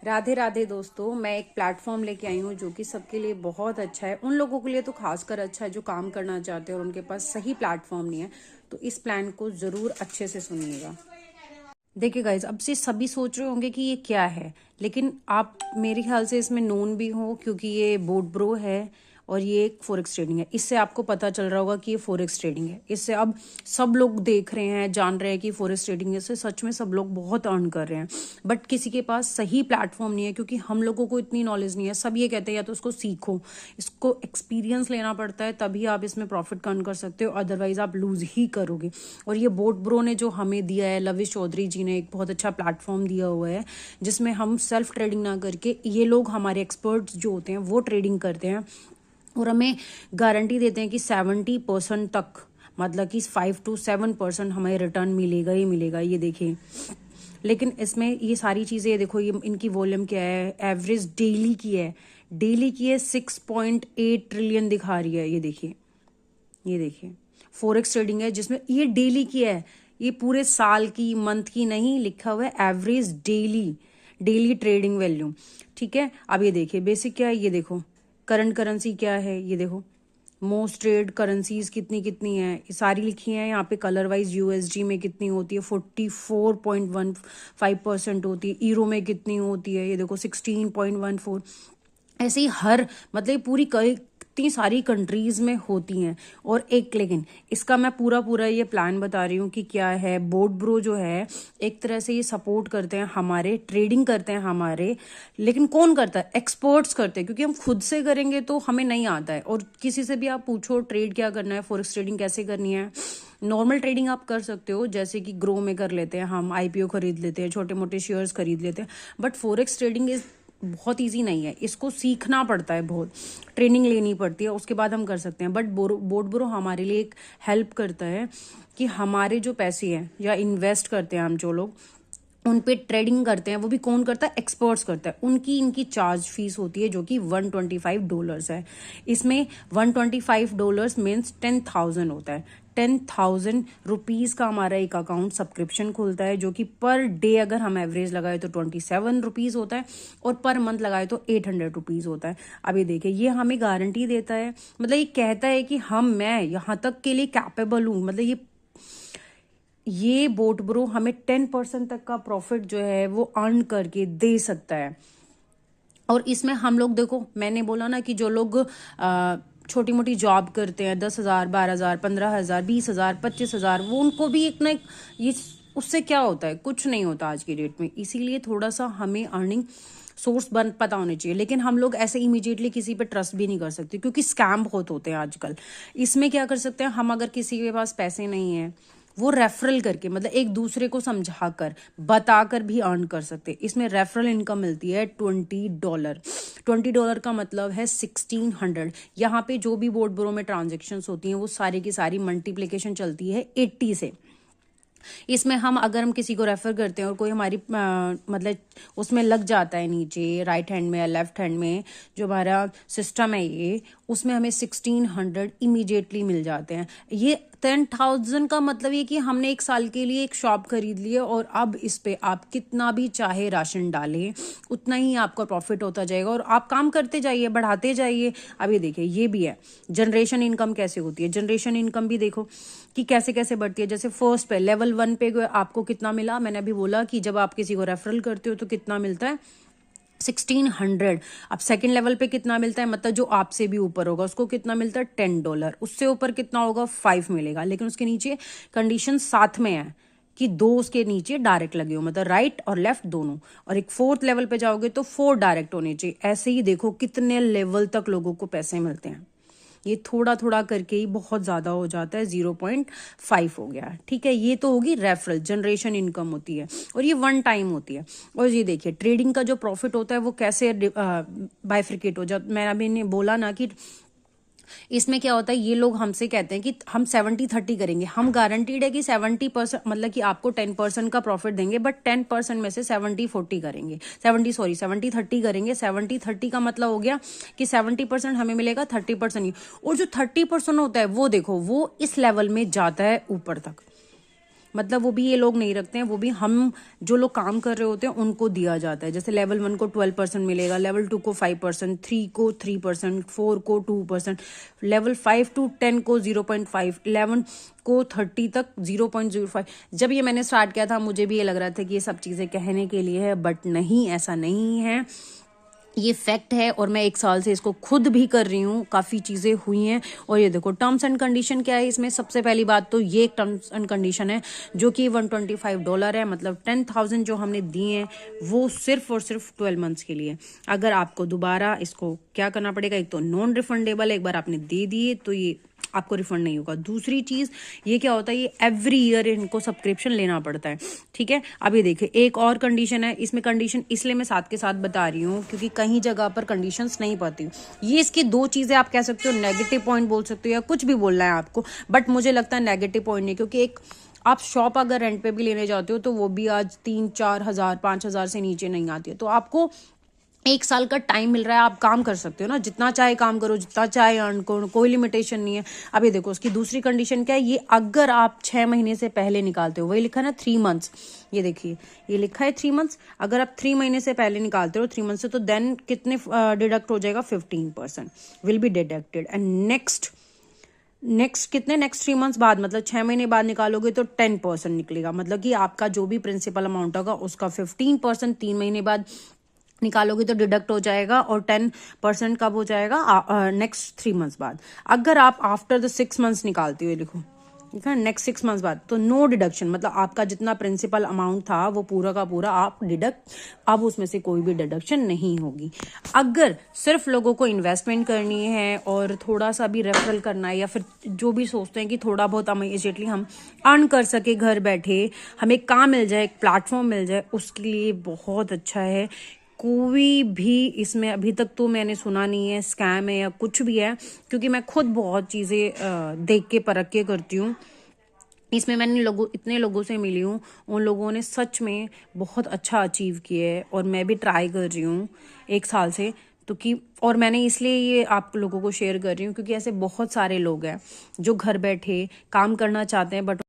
राधे राधे दोस्तों, मैं एक प्लेटफॉर्म लेके आई हूँ जो कि सबके लिए बहुत अच्छा है। उन लोगों के लिए तो खासकर अच्छा है जो काम करना चाहते हैं और उनके पास सही प्लेटफॉर्म नहीं है। तो इस प्लान को ज़रूर अच्छे से सुनिएगा। देखिए गाइज, अब से सभी सोच रहे होंगे कि ये क्या है, लेकिन आप मेरे ख्याल से इसमें नोन भी हो क्योंकि ये बोट ब्रो है और ये एक फॉरेक्स ट्रेडिंग है। इससे आपको पता चल रहा होगा कि ये फॉरेक्स ट्रेडिंग है। इससे अब सब लोग देख रहे हैं, जान रहे हैं कि फॉरेक्स ट्रेडिंग से सच में सब लोग बहुत अर्न कर रहे हैं। बट किसी के पास सही प्लेटफॉर्म नहीं है क्योंकि हम लोगों को इतनी नॉलेज नहीं है। सब ये कहते हैं या तो इसको सीखो, इसको एक्सपीरियंस लेना पड़ता है, तभी आप इसमें प्रॉफिट अर्न कर सकते हो, अदरवाइज आप लूज ही करोगे। और ये बोट ब्रो ने जो हमें दिया है, लविश चौधरी जी ने एक बहुत अच्छा प्लेटफॉर्म दिया हुआ है जिसमें हम सेल्फ ट्रेडिंग ना करके ये लोग हमारे एक्सपर्ट्स जो होते हैं वो ट्रेडिंग करते हैं और हमें गारंटी देते हैं कि 70% तक, मतलब कि 5 to 7% हमें रिटर्न मिलेगा ही मिलेगा। ये देखिए, लेकिन इसमें ये सारी चीज़ें, ये देखो, ये इनकी वॉल्यूम क्या है, एवरेज डेली की है, डेली की है 6.8 ट्रिलियन दिखा रही है। ये देखिए, ये देखिए, फॉरेक्स ट्रेडिंग है जिसमें ये डेली की है, ये पूरे साल की, मंथ की नहीं, लिखा हुआ है average daily, daily trading value. ठीक है, अब ये देखिए बेसिक क्या है, ये देखो करंट करेंसी क्या है, ये देखो मोस्ट ट्रेड करेंसीज कितनी कितनी है, ये सारी लिखी है यहाँ पे। कलर वाइज यूएसडी में कितनी होती है, 44.15% होती है। ईरो में कितनी होती है, ये देखो 16.14। ऐसे ही हर, मतलब पूरी इतनी सारी कंट्रीज में होती हैं। और एक, लेकिन इसका मैं पूरा पूरा ये प्लान बता रही हूँ कि क्या है। बोट ब्रो जो है एक तरह से ये सपोर्ट करते हैं हमारे, ट्रेडिंग करते हैं हमारे, लेकिन कौन करता है? एक्सपर्ट्स करते हैं, क्योंकि हम खुद से करेंगे तो हमें नहीं आता है। और किसी से भी आप पूछो ट्रेड क्या करना है, फॉरेक्स ट्रेडिंग कैसे करनी है, नॉर्मल ट्रेडिंग आप कर सकते हो, जैसे कि ग्रो में कर लेते हैं हम, आईपीओ खरीद लेते हैं, छोटे मोटे शेयर्स खरीद लेते हैं। बट फॉरेक्स ट्रेडिंग इज बहुत इजी नहीं है, इसको सीखना पड़ता है, बहुत ट्रेनिंग लेनी पड़ती है, उसके बाद हम कर सकते हैं। बट बोट ब्रो हमारे लिए एक हेल्प करता है कि हमारे जो पैसे हैं या इन्वेस्ट करते हैं हम, जो लोग उन पे ट्रेडिंग करते हैं, वो भी कौन करता है? एक्सपर्ट्स करता है। इनकी चार्ज फीस होती है जो कि $125 है। इसमें $125 मीन्स 10,000 होता है। 10,000 रुपीज़ का हमारा एक अकाउंट सब्सक्रिप्शन खुलता है, जो कि पर डे अगर हम एवरेज लगाए तो 27 रुपीज़ होता है और पर मंथ लगाए तो 800 रुपीज़ होता है। अब ये देखिए, ये हमें गारंटी देता है, मतलब ये कहता है कि मैं यहाँ तक के लिए कैपेबल हूँ। मतलब ये बोट ब्रो हमें 10% तक का प्रॉफिट जो है वो अर्न करके दे सकता है। और इसमें हम लोग, देखो मैंने बोला ना कि जो लोग छोटी मोटी जॉब करते हैं, 10,000, 12,000, 15,000, 20,000, 25,000, वो उनको भी एक ना ये, उससे क्या होता है? कुछ नहीं होता आज की डेट में। इसीलिए थोड़ा सा हमें अर्निंग सोर्स पता होने चाहिए। लेकिन हम लोग ऐसे इमीडिएटली किसी पे ट्रस्ट भी नहीं कर सकते क्योंकि स्कैम बहुत होते हैं आजकल। इसमें क्या कर सकते हैं हम, अगर किसी के पास पैसे नहीं है, वो रेफरल करके, मतलब एक दूसरे को समझाकर, बताकर भी अर्न कर सकते हैं। इसमें रेफरल इनकम मिलती है $20। $20 का मतलब है 1600। यहाँ पे जो भी बोट ब्रो में ट्रांजेक्शन्स होती हैं वो सारी की सारी मल्टीप्लिकेशन चलती है 80 से। इसमें अगर हम किसी को रेफर करते हैं और कोई हमारी मतलब उसमें लग जाता है नीचे राइट हैंड में या लेफ्ट हैंड में, जो हमारा सिस्टम है ये, उसमें हमें 1600 इमीडिएटली मिल जाते हैं। ये 10,000 का मतलब ये कि हमने एक साल के लिए एक शॉप खरीद ली है और अब इस पे आप कितना भी चाहे राशन डालें, उतना ही आपका प्रॉफिट होता जाएगा और आप काम करते जाइए, बढ़ाते जाइए। अब ये देखिए, ये भी है जनरेशन इनकम कैसे होती है। जनरेशन इनकम भी देखो कि कैसे कैसे बढ़ती है। जैसे फर्स्ट पे, लेवल 1 पे आपको कितना मिला, मैंने अभी बोला कि जब आप किसी को रेफरल करते हो तो कितना मिलता है, 1600। अब सेकंड लेवल पे कितना मिलता है, मतलब जो आपसे भी ऊपर होगा उसको कितना मिलता है, $10। उससे ऊपर कितना होगा, 5 मिलेगा। लेकिन उसके नीचे कंडीशन साथ में है कि 2 उसके नीचे डायरेक्ट लगे हो, मतलब राइट और लेफ्ट दोनों। और एक 4th लेवल पे जाओगे तो 4 डायरेक्ट होने चाहिए। ऐसे ही देखो कितने लेवल तक लोगों को पैसे मिलते हैं। ये थोड़ा थोड़ा करके ही बहुत ज़्यादा हो जाता है, 0.5 हो गया। ठीक है, ये तो होगी रेफरल, जनरेशन इनकम होती है और ये 1 टाइम होती है। और ये देखिए, ट्रेडिंग का जो प्रॉफिट होता है वो कैसे बाइफ्रिकेट हो जाता। मैं अभी ने बोला ना कि इसमें क्या होता है, ये लोग हमसे कहते हैं कि हम 70-30 करेंगे। हम गारंटीड है कि 70%, मतलब कि आपको 10% का प्रॉफिट देंगे, बट 10% में से 70-40 करेंगे, 70-30 करेंगे। 70-30 का मतलब हो गया कि 70% हमें मिलेगा, 30% ही। और जो 30% होता है वो देखो, वो इस लेवल में जाता है ऊपर तक। मतलब वो भी ये लोग नहीं रखते हैं, वो भी हम जो लोग काम कर रहे होते हैं उनको दिया जाता है। जैसे लेवल 1 को 12% मिलेगा, लेवल 2 को 5%, 3 को 3%, 4 को 2%, लेवल 5 to 10 को 0.5, 11 को 30 तक 0.05। जब ये मैंने स्टार्ट किया था मुझे भी ये लग रहा था कि ये सब चीज़ें कहने के लिए है, बट नहीं, ऐसा नहीं है, ये फैक्ट है। और मैं 1 साल से इसको खुद भी कर रही हूँ, काफ़ी चीज़ें हुई हैं। और ये देखो टर्म्स एंड कंडीशन क्या है इसमें। सबसे पहली बात तो ये एक टर्म्स एंड कंडीशन है जो कि $125 है, मतलब 10,000 जो हमने दिए हैं वो सिर्फ और सिर्फ 12 मंथ्स के लिए। अगर आपको दोबारा इसको क्या करना पड़ेगा, एक तो नॉन रिफंडेबल है, एक बार आपने दे दिए तो ये आपको रिफंड नहीं होगा। दूसरी चीज़ ये क्या होता है, ये एवरी ईयर इनको सब्सक्रिप्शन लेना पड़ता है, ठीक है। अब ये देखिए एक और कंडीशन है इसमें, कंडीशन इसलिए मैं साथ के साथ बता रही हूँ क्योंकि कहीं जगह पर कंडीशंस नहीं पाती। ये इसकी 2 चीज़ें आप कह सकते हो, नेगेटिव पॉइंट बोल सकते हो या कुछ भी बोलना है आपको, बट मुझे लगता है नेगेटिव पॉइंट नहीं, क्योंकि एक आप शॉप अगर रेंट पे भी लेने जाते हो तो वो भी आज 3-4 हज़ार 5 हज़ार से नीचे नहीं आती है। तो आपको 1 साल का टाइम मिल रहा है, आप काम कर सकते हो ना, जितना चाहे काम करो, जितना चाहे अर्न करो, कोई लिमिटेशन नहीं है। अब ये देखो उसकी दूसरी कंडीशन क्या है, ये अगर आप 6 महीने से पहले निकालते हो, वही लिखा है ना 3 मंथ्स, ये देखिए ये लिखा है 3 मंथ्स। अगर आप 3 महीने से पहले निकालते हो 3 मंथ से, तो देन कितने डिडक्ट हो जाएगा, 15% will be deducted. And next कितने, नेक्स्ट 3 मंथ्स बाद, मतलब 6 महीने बाद निकालोगे तो 10% निकलेगा, मतलब कि आपका जो भी प्रिंसिपल अमाउंट होगा उसका 15% 3 महीने बाद निकालोगे तो डिडक्ट हो जाएगा, और 10% कब हो जाएगा, नेक्स्ट 3 मंथ्स बाद। अगर आप आफ्टर द 6 मंथ्स निकालते हो, लिखो ठीक है, नेक्स्ट 6 मंथ्स बाद, तो नो डिडक्शन, मतलब आपका जितना प्रिंसिपल अमाउंट था वो पूरा का पूरा आप डिडक्ट, अब उसमें से कोई भी डिडक्शन नहीं होगी। अगर सिर्फ लोगों को इन्वेस्टमेंट करनी है और थोड़ा सा भी रेफरल करना है, या फिर जो भी सोचते हैं कि थोड़ा बहुत इमीडिएटली हम अर्न कर सके घर बैठे, हमें काम मिल जाए, एक प्लेटफॉर्म मिल जाए, उसके लिए बहुत अच्छा है। कोई भी इसमें अभी तक तो मैंने सुना नहीं है स्कैम है या कुछ भी है, क्योंकि मैं खुद बहुत चीज़ें देख के परख के करती हूँ। इसमें मैंने इतने लोगों से मिली हूँ, उन लोगों ने सच में बहुत अच्छा अचीव किया है, और मैं भी ट्राई कर रही हूँ 1 साल से। तो कि और मैंने इसलिए ये आप लोगों को शेयर कर रही हूँ क्योंकि ऐसे बहुत सारे लोग हैं जो घर बैठे काम करना चाहते हैं, बट